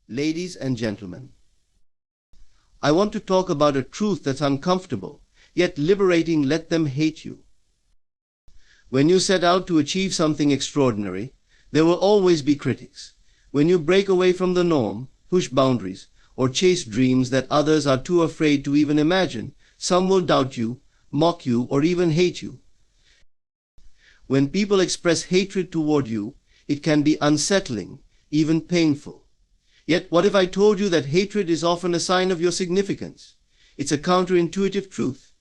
Ladies and gentlemen, I want to talk about a truth that's uncomfortable, yet liberating. Let them hate you. When you set out to achieve something extraordinary, there will always be critics. When you break away from the norm, push boundaries, or chase dreams that others are too afraid to even imagine, some will doubt you, mock you, or even hate you. When people express hatred toward you, it can be unsettling, even painful. Yet what if I told you that hatred is often a sign of your significance? It's a counterintuitive truth.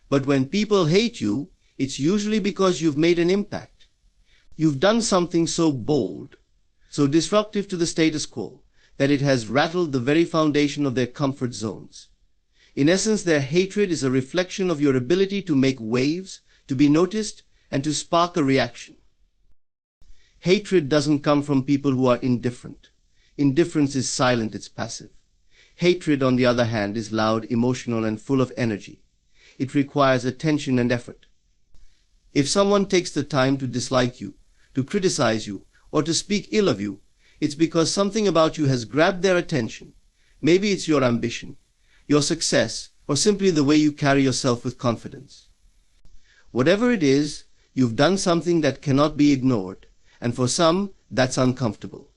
But when people hate you, it's usually because you've made an impact. You've done something so bold, so disruptive to the status quo, that it has rattled the very foundation of their comfort zones. In essence, their hatred is a reflection of your ability to make waves, to be noticed, and to spark a reaction. Hatred doesn't come from people who are indifferent. Indifference is silent, it's passive. Hatred, on the other hand, is loud, emotional, and full of energy. It requires attention and effort. If someone takes the time to dislike you, to criticize you, or to speak ill of you, it's because something about you has grabbed their attention. Maybe it's your ambition, your success, or simply the way you carry yourself with confidence. Whatever it is, you've done something that cannot be ignored, and for some, that's uncomfortable.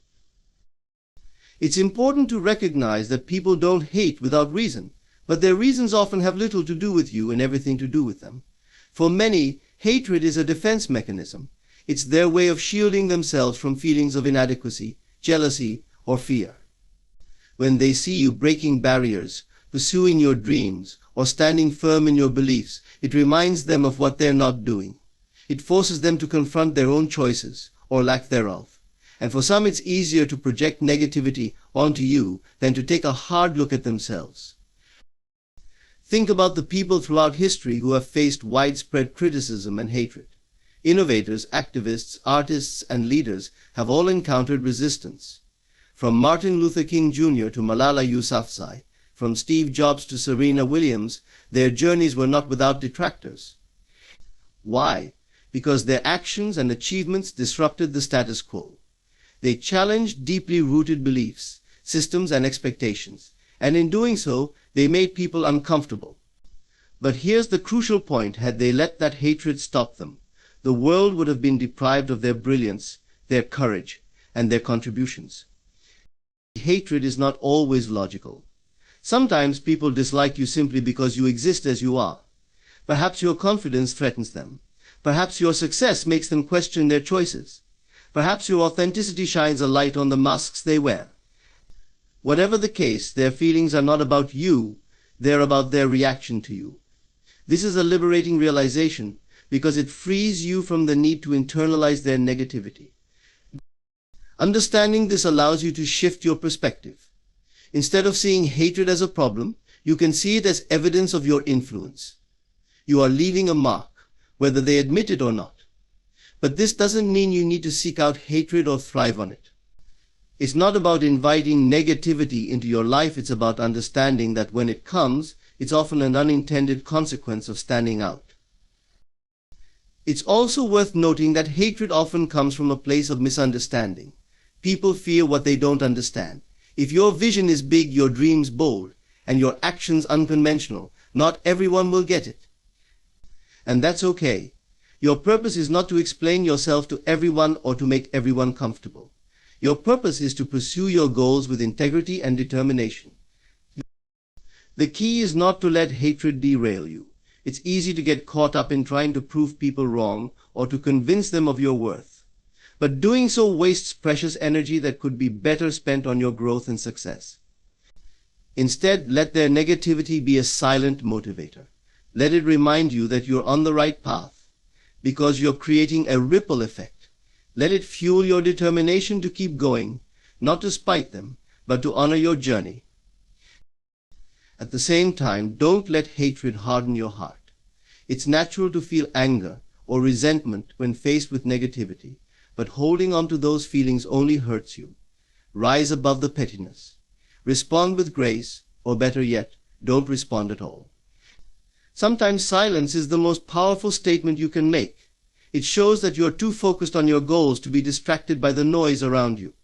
It's important to recognize that people don't hate without reason, but their reasons often have little to do with you and everything to do with them. For many, hatred is a defense mechanism. It's their way of shielding themselves from feelings of inadequacy, jealousy, or fear. When they see you breaking barriers, pursuing your dreams, or standing firm in your beliefs, it reminds them of what they're not doing. It forces them to confront their own choices, or lack thereof. And for some, it's easier to project negativity onto you than to take a hard look at themselves. Think about the people throughout history who have faced widespread criticism and hatred. Innovators, activists, artists, and leaders have all encountered resistance. From Martin Luther King Jr. to Malala Yousafzai, from Steve Jobs to Serena Williams, their journeys were not without detractors. Why? Because their actions and achievements disrupted the status quo. They challenged deeply rooted beliefs, systems, and expectations, and in doing so, they made people uncomfortable. But here's the crucial point: had they let that hatred stop them, the world would have been deprived of their brilliance, their courage, and their contributions. Hatred is not always logical. Sometimes people dislike you simply because you exist as you are. Perhaps your confidence threatens them. Perhaps your success makes them question their choices. Perhaps your authenticity shines a light on the masks they wear. Whatever the case, their feelings are not about you, they're about their reaction to you. This is a liberating realization because it frees you from the need to internalize their negativity. Understanding this allows you to shift your perspective. Instead of seeing hatred as a problem, you can see it as evidence of your influence. You are leaving a mark, whether they admit it or not. But this doesn't mean you need to seek out hatred or thrive on it. It's not about inviting negativity into your life. It's about understanding that when it comes, it's often an unintended consequence of standing out. It's also worth noting that hatred often comes from a place of misunderstanding. People fear what they don't understand. If your vision is big, your dreams bold, and your actions unconventional, not everyone will get it. And that's okay. Your purpose is not to explain yourself to everyone or to make everyone comfortable. Your purpose is to pursue your goals with integrity and determination. The key is not to let hatred derail you. It's easy to get caught up in trying to prove people wrong or to convince them of your worth. But doing so wastes precious energy that could be better spent on your growth and success. Instead, let their negativity be a silent motivator. Let it remind you that you're on the right path, because you're creating a ripple effect. Let it fuel your determination to keep going, not to spite them, but to honor your journey. At the same time, don't let hatred harden your heart. It's natural to feel anger or resentment when faced with negativity, but holding on to those feelings only hurts you. Rise above the pettiness. Respond with grace, or better yet, don't respond at all. Sometimes silence is the most powerful statement you can make. It shows that you're too focused on your goals to be distracted by the noise around you.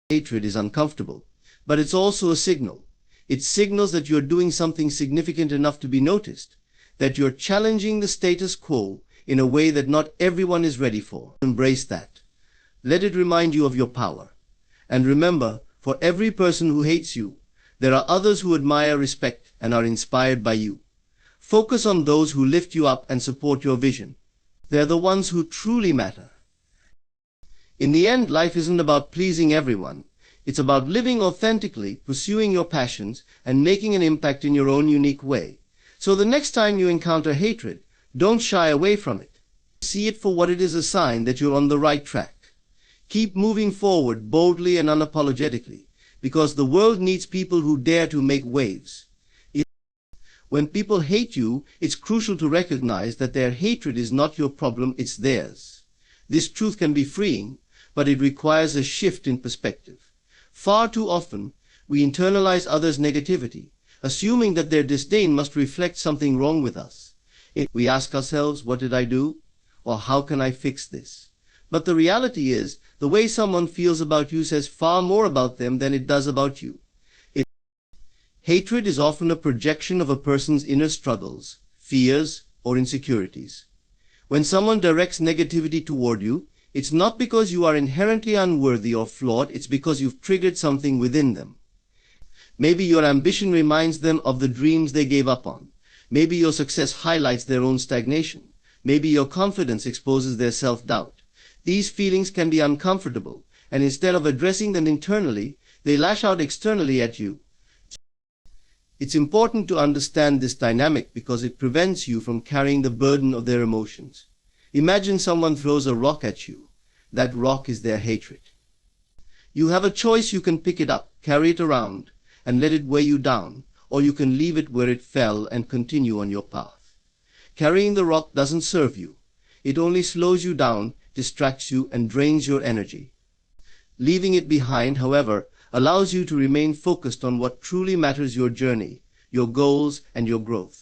Hatred is uncomfortable, but it's also a signal. It signals that you're doing something significant enough to be noticed, that you're challenging the status quo in a way that not everyone is ready for. Embrace that. Let it remind you of your power. And remember, for every person who hates you, there are others who admire, respect, and are inspired by you. Focus on those who lift you up and support your vision. They're the ones who truly matter. In the end, life isn't about pleasing everyone. It's about living authentically, pursuing your passions, and making an impact in your own unique way. So the next time you encounter hatred, don't shy away from it. See it for what it is, a sign that you're on the right track. Keep moving forward boldly and unapologetically, because the world needs people who dare to make waves. When people hate you, it's crucial to recognize that their hatred is not your problem, it's theirs. This truth can be freeing, but it requires a shift in perspective. Far too often, we internalize others' negativity, assuming that their disdain must reflect something wrong with us. We ask ourselves, what did I do? Or how can I fix this? But the reality is, the way someone feels about you says far more about them than it does about you. Hatred is often a projection of a person's inner struggles, fears, or insecurities. When someone directs negativity toward you, it's not because you are inherently unworthy or flawed, it's because you've triggered something within them. Maybe your ambition reminds them of the dreams they gave up on. Maybe your success highlights their own stagnation. Maybe your confidence exposes their self-doubt. These feelings can be uncomfortable, and instead of addressing them internally, they lash out externally at you. It's important to understand this dynamic because it prevents you from carrying the burden of their emotions. Imagine someone throws a rock at you. That rock is their hatred. You have a choice. You can pick it up, carry it around, and let it weigh you down, or you can leave it where it fell and continue on your path. Carrying the rock doesn't serve you. It only slows you down, distracts you, and drains your energy. Leaving it behind, however, allows you to remain focused on what truly matters: your journey, your goals, and your growth.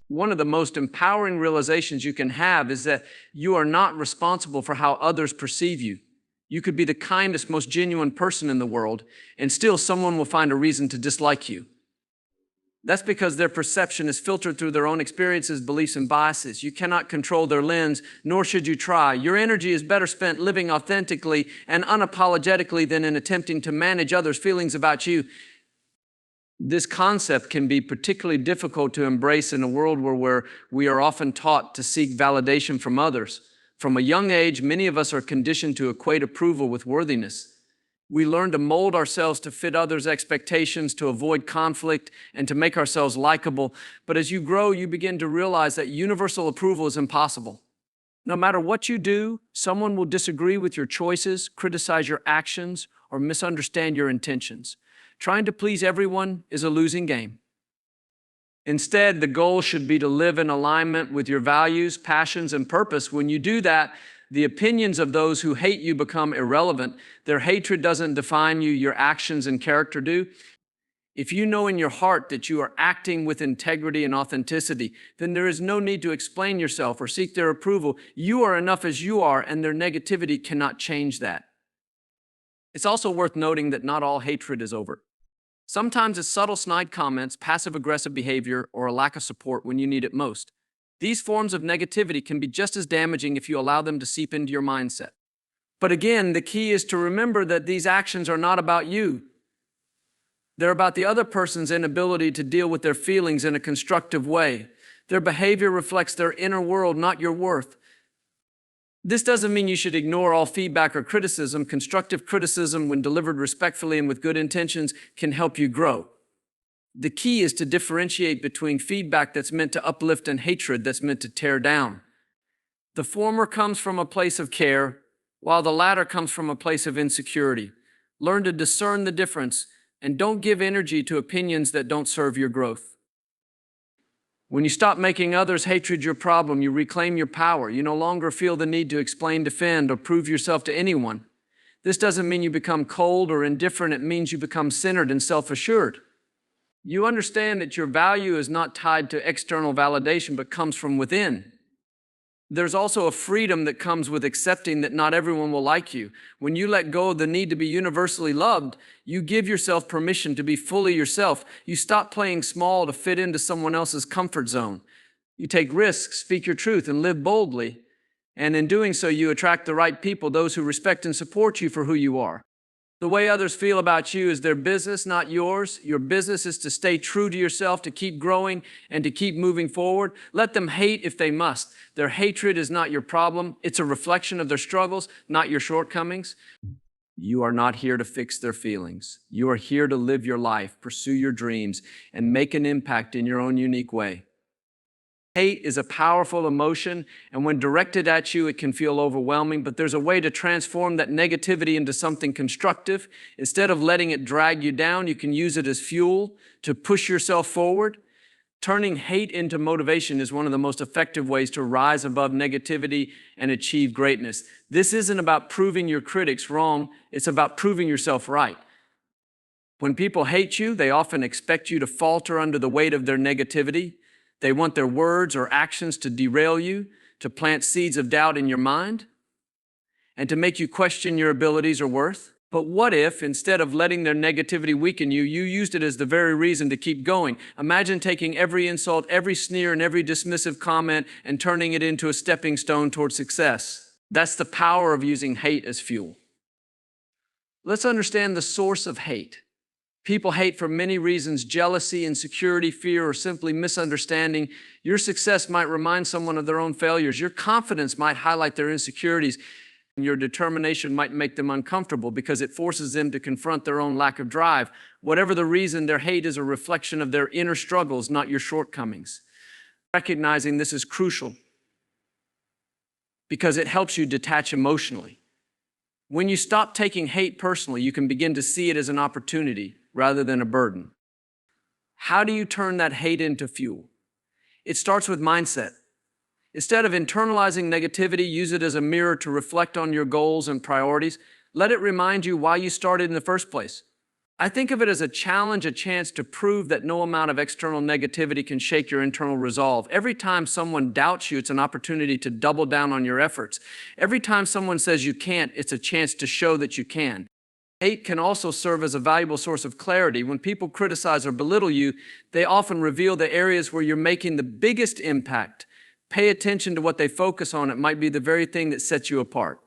One of the most empowering realizations you can have is that you are not responsible for how others perceive you. You could be the kindest, most genuine person in the world, and still someone will find a reason to dislike you. That's because their perception is filtered through their own experiences, beliefs, and biases. You cannot control their lens, nor should you try. Your energy is better spent living authentically and unapologetically than in attempting to manage others' feelings about you. This concept can be particularly difficult to embrace in a world where we are often taught to seek validation from others. From a young age, many of us are conditioned to equate approval with worthiness. We learn to mold ourselves to fit others' expectations, to avoid conflict, and to make ourselves likable. But as you grow, you begin to realize that universal approval is impossible. No matter what you do, someone will disagree with your choices, criticize your actions, or misunderstand your intentions. Trying to please everyone is a losing game. Instead, the goal should be to live in alignment with your values, passions, and purpose. When you do that, the opinions of those who hate you become irrelevant. Their hatred doesn't define you, your actions and character do. If you know in your heart that you are acting with integrity and authenticity, then there is no need to explain yourself or seek their approval. You are enough as you are, and their negativity cannot change that. It's also worth noting that not all hatred is overt. Sometimes it's subtle snide comments, passive-aggressive behavior, or a lack of support when you need it most. These forms of negativity can be just as damaging if you allow them to seep into your mindset. But again, the key is to remember that these actions are not about you. They're about the other person's inability to deal with their feelings in a constructive way. Their behavior reflects their inner world, not your worth. This doesn't mean you should ignore all feedback or criticism. Constructive criticism, when delivered respectfully and with good intentions, can help you grow. The key is to differentiate between feedback that's meant to uplift and hatred that's meant to tear down. The former comes from a place of care, while the latter comes from a place of insecurity. Learn to discern the difference, and don't give energy to opinions that don't serve your growth. When you stop making others' hatred your problem, you reclaim your power. You no longer feel the need to explain, defend, or prove yourself to anyone. This doesn't mean you become cold or indifferent. It means you become centered and self-assured. You understand that your value is not tied to external validation, but comes from within. There's also a freedom that comes with accepting that not everyone will like you. When you let go of the need to be universally loved, you give yourself permission to be fully yourself. You stop playing small to fit into someone else's comfort zone. You take risks, speak your truth, and live boldly. And in doing so, you attract the right people, those who respect and support you for who you are. The way others feel about you is their business, not yours. Your business is to stay true to yourself, to keep growing, and to keep moving forward. Let them hate if they must. Their hatred is not your problem. It's a reflection of their struggles, not your shortcomings. You are not here to fix their feelings. You are here to live your life, pursue your dreams, and make an impact in your own unique way. Hate is a powerful emotion, and when directed at you, it can feel overwhelming, but there's a way to transform that negativity into something constructive. Instead of letting it drag you down, you can use it as fuel to push yourself forward. Turning hate into motivation is one of the most effective ways to rise above negativity and achieve greatness. This isn't about proving your critics wrong, it's about proving yourself right. When people hate you, they often expect you to falter under the weight of their negativity. They want their words or actions to derail you, to plant seeds of doubt in your mind, and to make you question your abilities or worth. But what if, instead of letting their negativity weaken you, you used it as the very reason to keep going? Imagine taking every insult, every sneer, and every dismissive comment and turning it into a stepping stone toward success. That's the power of using hate as fuel. Let's understand the source of hate. People hate for many reasons: jealousy, insecurity, fear, or simply misunderstanding. Your success might remind someone of their own failures. Your confidence might highlight their insecurities. And your determination might make them uncomfortable because it forces them to confront their own lack of drive. Whatever the reason, their hate is a reflection of their inner struggles, not your shortcomings. Recognizing this is crucial because it helps you detach emotionally. When you stop taking hate personally, you can begin to see it as an opportunity rather than a burden. How do you turn that hate into fuel? It starts with mindset. Instead of internalizing negativity, use it as a mirror to reflect on your goals and priorities. Let it remind you why you started in the first place. I think of it as a challenge, a chance to prove that no amount of external negativity can shake your internal resolve. Every time someone doubts you, it's an opportunity to double down on your efforts. Every time someone says you can't, it's a chance to show that you can. Hate can also serve as a valuable source of clarity. When people criticize or belittle you, they often reveal the areas where you're making the biggest impact. Pay attention to what they focus on. It might be the very thing that sets you apart.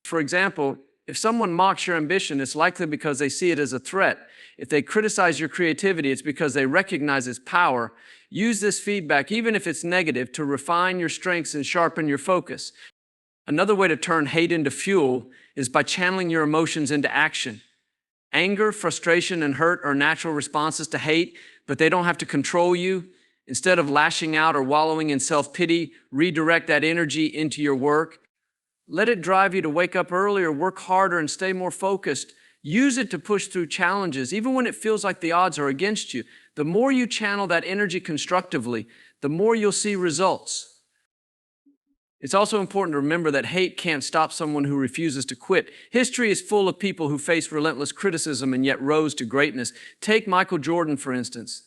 For example, if someone mocks your ambition, it's likely because they see it as a threat. If they criticize your creativity, it's because they recognize its power. Use this feedback, even if it's negative, to refine your strengths and sharpen your focus. Another way to turn hate into fuel is by channeling your emotions into action. Anger, frustration, and hurt are natural responses to hate, but they don't have to control you. Instead of lashing out or wallowing in self-pity, redirect that energy into your work. Let it drive you to wake up earlier, work harder, and stay more focused. Use it to push through challenges, even when it feels like the odds are against you. The more you channel that energy constructively, the more you'll see results. It's also important to remember that hate can't stop someone who refuses to quit. History is full of people who faced relentless criticism and yet rose to greatness. Take Michael Jordan, for instance.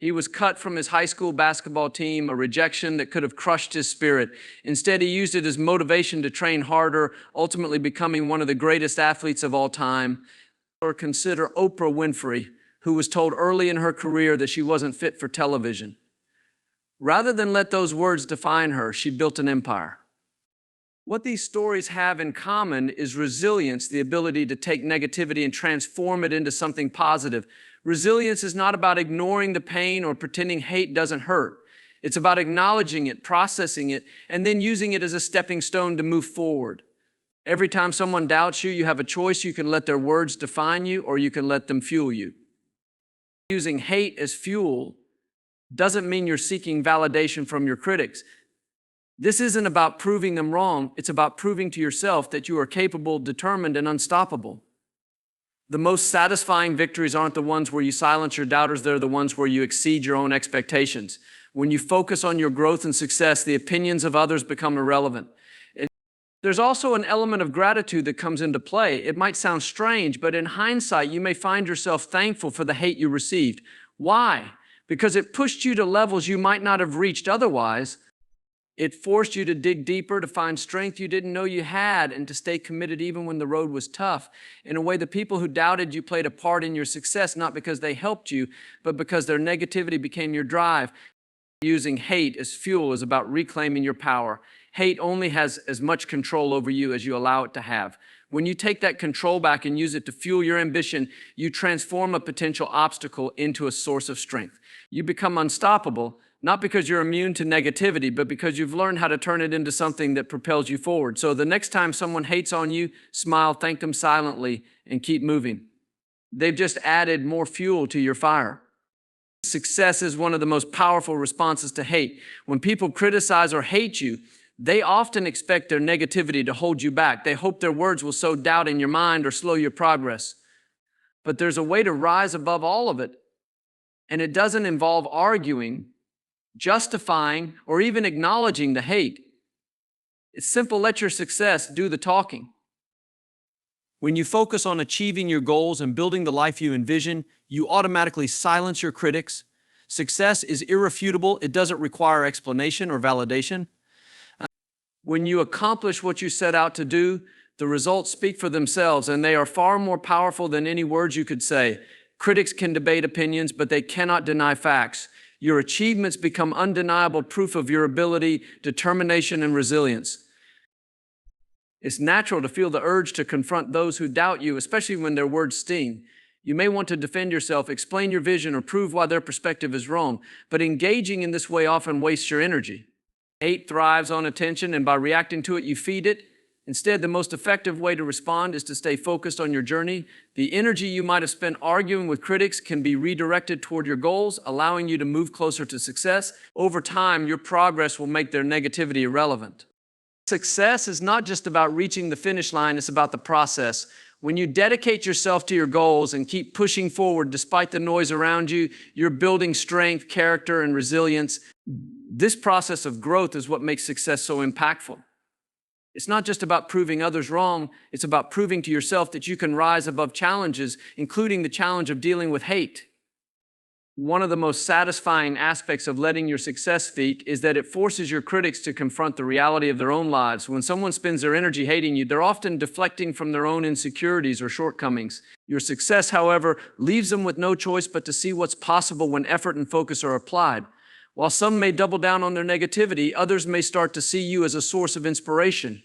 He was cut from his high school basketball team, a rejection that could have crushed his spirit. Instead, he used it as motivation to train harder, ultimately becoming one of the greatest athletes of all time. Or consider Oprah Winfrey, who was told early in her career that she wasn't fit for television. Rather than let those words define her, she built an empire. What these stories have in common is resilience, the ability to take negativity and transform it into something positive. Resilience is not about ignoring the pain or pretending hate doesn't hurt. It's about acknowledging it, processing it, and then using it as a stepping stone to move forward. Every time someone doubts you, you have a choice. You can let their words define you, or you can let them fuel you. Using hate as fuel doesn't mean you're seeking validation from your critics. This isn't about proving them wrong. It's about proving to yourself that you are capable, determined, and unstoppable. The most satisfying victories aren't the ones where you silence your doubters. They're the ones where you exceed your own expectations. When you focus on your growth and success, the opinions of others become irrelevant. There's also an element of gratitude that comes into play. It might sound strange, but in hindsight, you may find yourself thankful for the hate you received. Why? Because it pushed you to levels you might not have reached otherwise. It forced you to dig deeper, to find strength you didn't know you had, and to stay committed even when the road was tough. In a way, the people who doubted you played a part in your success, not because they helped you, but because their negativity became your drive. Using hate as fuel is about reclaiming your power. Hate only has as much control over you as you allow it to have. When you take that control back and use it to fuel your ambition, you transform a potential obstacle into a source of strength. You become unstoppable, not because you're immune to negativity, but because you've learned how to turn it into something that propels you forward. So the next time someone hates on you, smile, thank them silently, and keep moving. They've just added more fuel to your fire. Success is one of the most powerful responses to hate. When people criticize or hate you, they often expect their negativity to hold you back. They hope their words will sow doubt in your mind or slow your progress. But there's a way to rise above all of it, and it doesn't involve arguing, justifying, or even acknowledging the hate. It's simple. Let your success do the talking. When you focus on achieving your goals and building the life you envision, you automatically silence your critics. Success is irrefutable. It doesn't require explanation or validation. When you accomplish what you set out to do, the results speak for themselves, and they are far more powerful than any words you could say. Critics can debate opinions, but they cannot deny facts. Your achievements become undeniable proof of your ability, determination, and resilience. It's natural to feel the urge to confront those who doubt you, especially when their words sting. You may want to defend yourself, explain your vision, or prove why their perspective is wrong, but engaging in this way often wastes your energy. Hate thrives on attention, and by reacting to it, you feed it. Instead, the most effective way to respond is to stay focused on your journey. The energy you might have spent arguing with critics can be redirected toward your goals, allowing you to move closer to success. Over time, your progress will make their negativity irrelevant. Success is not just about reaching the finish line, it's about the process. When you dedicate yourself to your goals and keep pushing forward despite the noise around you, you're building strength, character, and resilience. This process of growth is what makes success so impactful. It's not just about proving others wrong, it's about proving to yourself that you can rise above challenges, including the challenge of dealing with hate. One of the most satisfying aspects of letting your success speak is that it forces your critics to confront the reality of their own lives. When someone spends their energy hating you, they're often deflecting from their own insecurities or shortcomings. Your success, however, leaves them with no choice but to see what's possible when effort and focus are applied. While some may double down on their negativity, others may start to see you as a source of inspiration.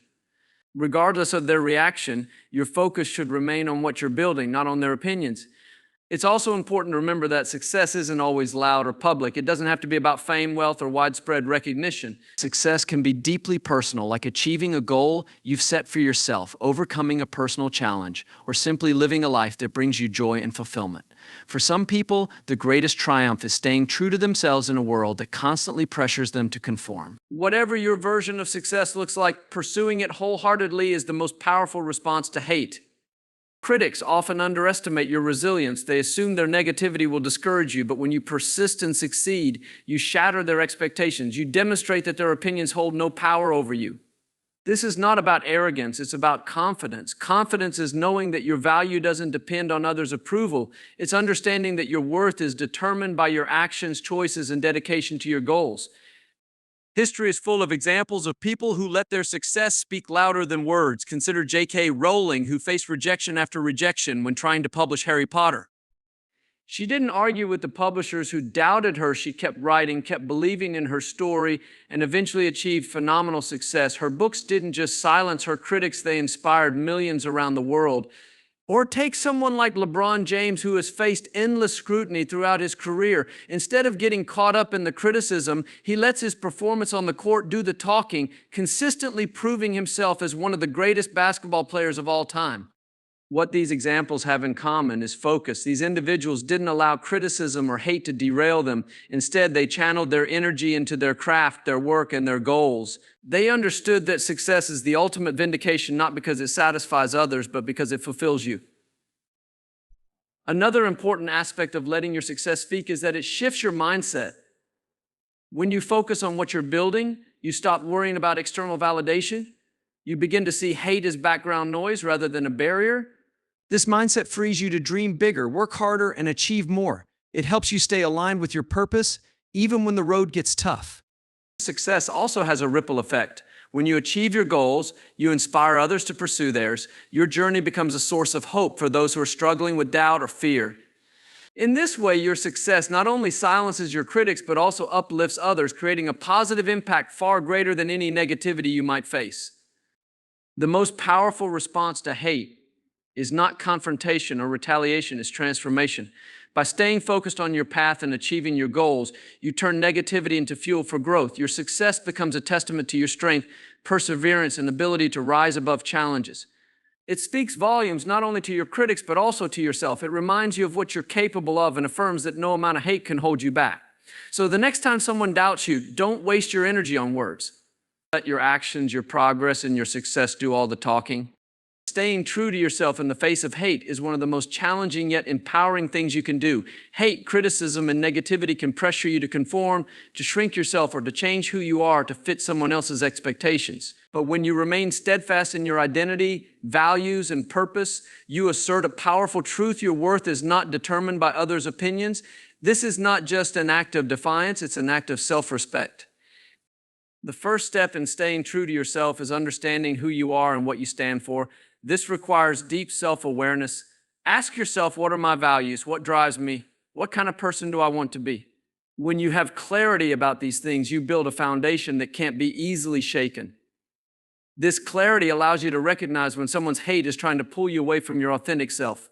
Regardless of their reaction, your focus should remain on what you're building, not on their opinions. It's also important to remember that success isn't always loud or public. It doesn't have to be about fame, wealth, or widespread recognition. Success can be deeply personal, like achieving a goal you've set for yourself, overcoming a personal challenge, or simply living a life that brings you joy and fulfillment. For some people, the greatest triumph is staying true to themselves in a world that constantly pressures them to conform. Whatever your version of success looks like, pursuing it wholeheartedly is the most powerful response to hate. Critics often underestimate your resilience. They assume their negativity will discourage you, but when you persist and succeed, you shatter their expectations. You demonstrate that their opinions hold no power over you. This is not about arrogance, it's about confidence. Confidence is knowing that your value doesn't depend on others' approval. It's understanding that your worth is determined by your actions, choices, and dedication to your goals. History is full of examples of people who let their success speak louder than words. Consider J.K. Rowling, who faced rejection after rejection when trying to publish Harry Potter. She didn't argue with the publishers who doubted her. She kept writing, kept believing in her story, and eventually achieved phenomenal success. Her books didn't just silence her critics, they inspired millions around the world. Or take someone like LeBron James, who has faced endless scrutiny throughout his career. Instead of getting caught up in the criticism, he lets his performance on the court do the talking, consistently proving himself as one of the greatest basketball players of all time. What these examples have in common is focus. These individuals didn't allow criticism or hate to derail them. Instead, they channeled their energy into their craft, their work, and their goals. They understood that success is the ultimate vindication, not because it satisfies others, but because it fulfills you. Another important aspect of letting your success speak is that it shifts your mindset. When you focus on what you're building, you stop worrying about external validation. You begin to see hate as background noise rather than a barrier. This mindset frees you to dream bigger, work harder, and achieve more. It helps you stay aligned with your purpose, even when the road gets tough. Success also has a ripple effect. When you achieve your goals, you inspire others to pursue theirs. Your journey becomes a source of hope for those who are struggling with doubt or fear. In this way, your success not only silences your critics, but also uplifts others, creating a positive impact far greater than any negativity you might face. The most powerful response to hate is not confrontation or retaliation, it's transformation. By staying focused on your path and achieving your goals, you turn negativity into fuel for growth. Your success becomes a testament to your strength, perseverance, and ability to rise above challenges. It speaks volumes not only to your critics, but also to yourself. It reminds you of what you're capable of and affirms that no amount of hate can hold you back. So the next time someone doubts you, don't waste your energy on words. Let your actions, your progress, and your success do all the talking. Staying true to yourself in the face of hate is one of the most challenging yet empowering things you can do. Hate, criticism, and negativity can pressure you to conform, to shrink yourself, or to change who you are to fit someone else's expectations. But when you remain steadfast in your identity, values, and purpose, you assert a powerful truth. Your worth is not determined by others' opinions. This is not just an act of defiance, it's an act of self-respect. The first step in staying true to yourself is understanding who you are and what you stand for. This requires deep self-awareness. Ask yourself, what are my values? What drives me? What kind of person do I want to be? When you have clarity about these things, you build a foundation that can't be easily shaken. This clarity allows you to recognize when someone's hate is trying to pull you away from your authentic self.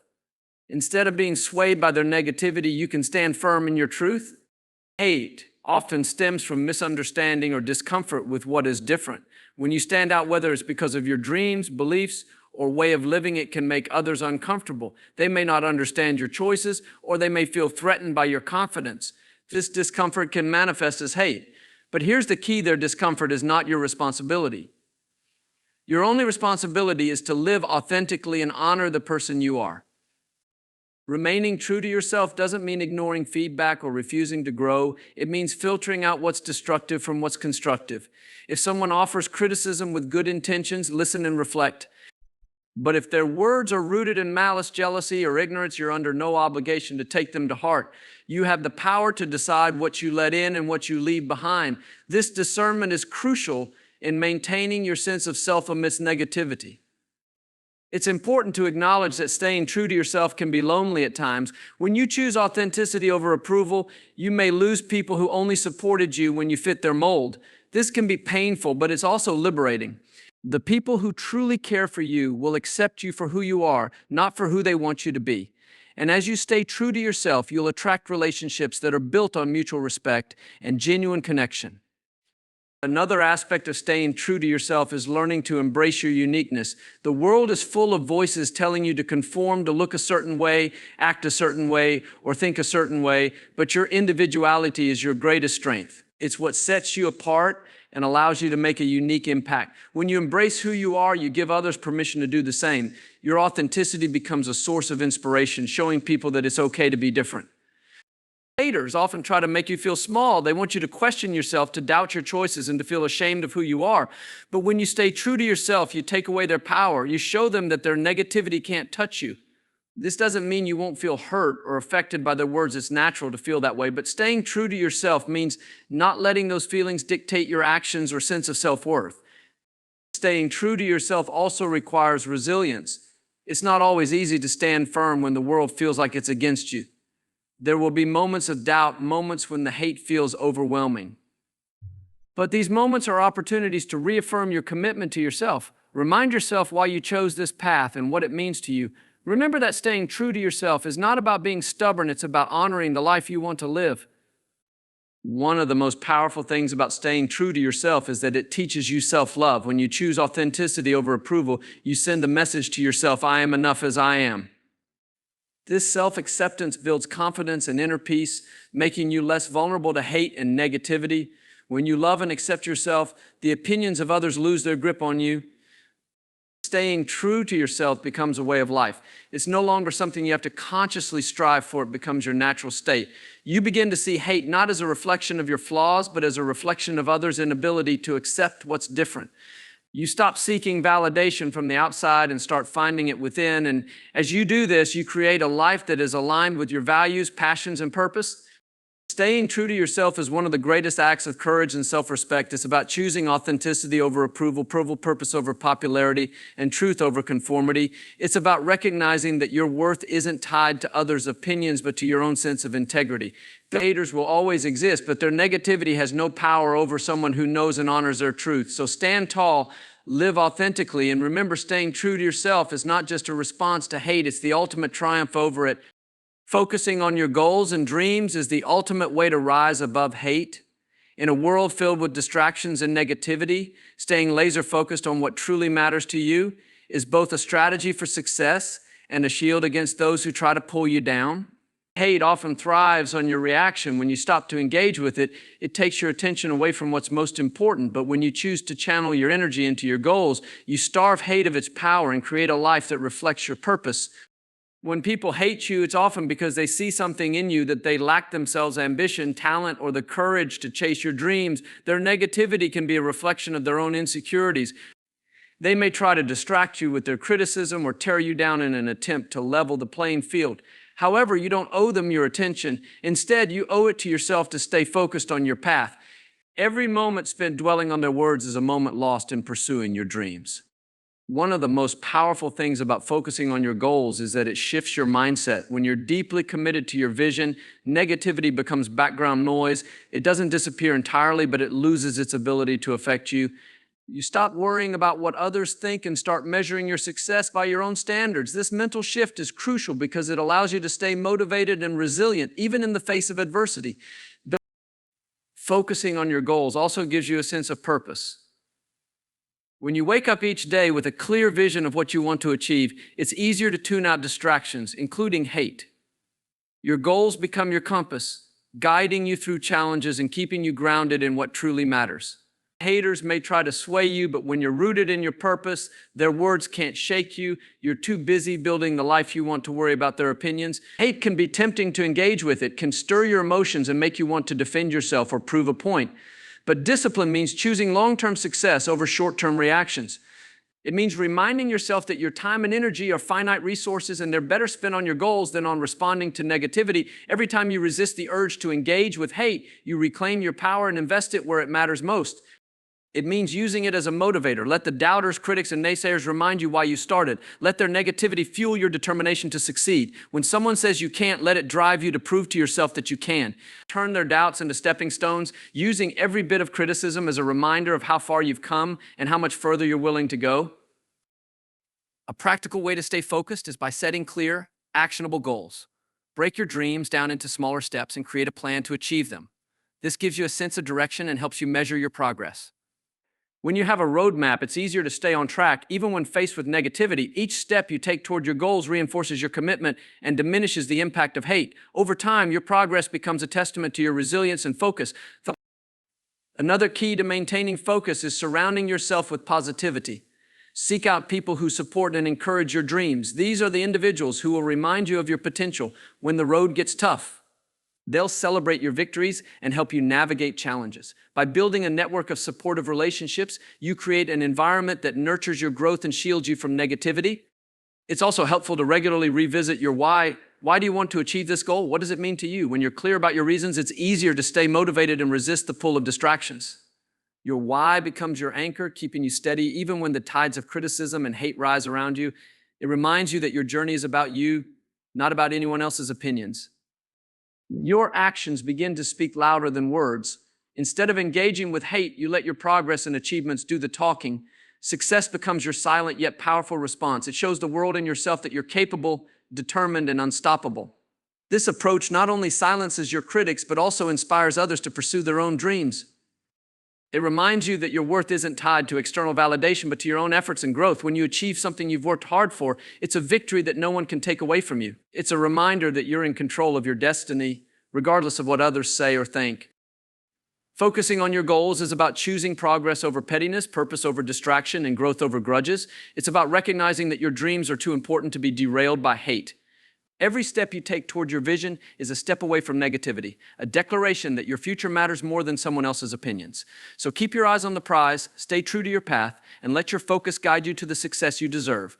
Instead of being swayed by their negativity, you can stand firm in your truth. Hate often stems from misunderstanding or discomfort with what is different. When you stand out, whether it's because of your dreams, beliefs, or way of living, it can make others uncomfortable. They may not understand your choices, or they may feel threatened by your confidence. This discomfort can manifest as hate. But here's the key: their discomfort is not your responsibility. Your only responsibility is to live authentically and honor the person you are. Remaining true to yourself doesn't mean ignoring feedback or refusing to grow. It means filtering out what's destructive from what's constructive. If someone offers criticism with good intentions, listen and reflect. But if their words are rooted in malice, jealousy, or ignorance, you're under no obligation to take them to heart. You have the power to decide what you let in and what you leave behind. This discernment is crucial in maintaining your sense of self amidst negativity. It's important to acknowledge that staying true to yourself can be lonely at times. When you choose authenticity over approval, you may lose people who only supported you when you fit their mold. This can be painful, but it's also liberating. The people who truly care for you will accept you for who you are, not for who they want you to be. And as you stay true to yourself, you'll attract relationships that are built on mutual respect and genuine connection. Another aspect of staying true to yourself is learning to embrace your uniqueness. The world is full of voices telling you to conform, to look a certain way, act a certain way, or think a certain way, but your individuality is your greatest strength. It's what sets you apart and allows you to make a unique impact. When you embrace who you are, you give others permission to do the same. Your authenticity becomes a source of inspiration, showing people that it's okay to be different. Haters often try to make you feel small. They want you to question yourself, to doubt your choices, and to feel ashamed of who you are. But when you stay true to yourself, you take away their power. You show them that their negativity can't touch you. This doesn't mean you won't feel hurt or affected by their words. It's natural to feel that way. But staying true to yourself means not letting those feelings dictate your actions or sense of self-worth. Staying true to yourself also requires resilience. It's not always easy to stand firm when the world feels like it's against you. There will be moments of doubt, moments when the hate feels overwhelming. But these moments are opportunities to reaffirm your commitment to yourself. Remind yourself why you chose this path and what it means to you. Remember that staying true to yourself is not about being stubborn, it's about honoring the life you want to live. One of the most powerful things about staying true to yourself is that it teaches you self-love. When you choose authenticity over approval, you send a message to yourself: I am enough as I am. This self-acceptance builds confidence and inner peace, making you less vulnerable to hate and negativity. When you love and accept yourself, the opinions of others lose their grip on you. Staying true to yourself becomes a way of life. It's no longer something you have to consciously strive for. It becomes your natural state. You begin to see hate not as a reflection of your flaws, but as a reflection of others' inability to accept what's different. You stop seeking validation from the outside and start finding it within. And as you do this, you create a life that is aligned with your values, passions, and purpose. Staying true to yourself is one of the greatest acts of courage and self-respect. It's about choosing authenticity over approval, purpose over popularity, and truth over conformity. It's about recognizing that your worth isn't tied to others' opinions, but to your own sense of integrity. Haters will always exist, but their negativity has no power over someone who knows and honors their truth. So stand tall, live authentically, and remember, staying true to yourself is not just a response to hate, it's the ultimate triumph over it. Focusing on your goals and dreams is the ultimate way to rise above hate. In a world filled with distractions and negativity, staying laser focused on what truly matters to you is both a strategy for success and a shield against those who try to pull you down. Hate often thrives on your reaction. When you stop to engage with it, it takes your attention away from what's most important. But when you choose to channel your energy into your goals, you starve hate of its power and create a life that reflects your purpose. When people hate you, it's often because they see something in you that they lack themselves: ambition, talent, or the courage to chase your dreams. Their negativity can be a reflection of their own insecurities. They may try to distract you with their criticism or tear you down in an attempt to level the playing field. However, you don't owe them your attention. Instead, you owe it to yourself to stay focused on your path. Every moment spent dwelling on their words is a moment lost in pursuing your dreams. One of the most powerful things about focusing on your goals is that it shifts your mindset. When you're deeply committed to your vision, negativity becomes background noise. It doesn't disappear entirely, but it loses its ability to affect you. You stop worrying about what others think and start measuring your success by your own standards. This mental shift is crucial because it allows you to stay motivated and resilient, even in the face of adversity. Focusing on your goals also gives you a sense of purpose. When you wake up each day with a clear vision of what you want to achieve, it's easier to tune out distractions, including hate. Your goals become your compass, guiding you through challenges and keeping you grounded in what truly matters. Haters may try to sway you, but when you're rooted in your purpose, their words can't shake you. You're too busy building the life you want to worry about their opinions. Hate can be tempting to engage with. It can stir your emotions and make you want to defend yourself or prove a point. But discipline means choosing long-term success over short-term reactions. It means reminding yourself that your time and energy are finite resources and they're better spent on your goals than on responding to negativity. Every time you resist the urge to engage with hate, you reclaim your power and invest it where it matters most. It means using it as a motivator. Let the doubters, critics, and naysayers remind you why you started. Let their negativity fuel your determination to succeed. When someone says you can't, let it drive you to prove to yourself that you can. Turn their doubts into stepping stones, using every bit of criticism as a reminder of how far you've come and how much further you're willing to go. A practical way to stay focused is by setting clear, actionable goals. Break your dreams down into smaller steps and create a plan to achieve them. This gives you a sense of direction and helps you measure your progress. When you have a roadmap, it's easier to stay on track. Even when faced with negativity, each step you take toward your goals reinforces your commitment and diminishes the impact of hate. Over time, your progress becomes a testament to your resilience and focus. Another key to maintaining focus is surrounding yourself with positivity. Seek out people who support and encourage your dreams. These are the individuals who will remind you of your potential when the road gets tough. They'll celebrate your victories and help you navigate challenges. By building a network of supportive relationships, you create an environment that nurtures your growth and shields you from negativity. It's also helpful to regularly revisit your why. Why do you want to achieve this goal? What does it mean to you? When you're clear about your reasons, it's easier to stay motivated and resist the pull of distractions. Your why becomes your anchor, keeping you steady even when the tides of criticism and hate rise around you. It reminds you that your journey is about you, not about anyone else's opinions. Your actions begin to speak louder than words. Instead of engaging with hate, you let your progress and achievements do the talking. Success becomes your silent yet powerful response. It shows the world and yourself that you're capable, determined, and unstoppable. This approach not only silences your critics, but also inspires others to pursue their own dreams. It reminds you that your worth isn't tied to external validation, but to your own efforts and growth. When you achieve something you've worked hard for, it's a victory that no one can take away from you. It's a reminder that you're in control of your destiny, regardless of what others say or think. Focusing on your goals is about choosing progress over pettiness, purpose over distraction, and growth over grudges. It's about recognizing that your dreams are too important to be derailed by hate. Every step you take toward your vision is a step away from negativity, a declaration that your future matters more than someone else's opinions. So keep your eyes on the prize, stay true to your path, and let your focus guide you to the success you deserve.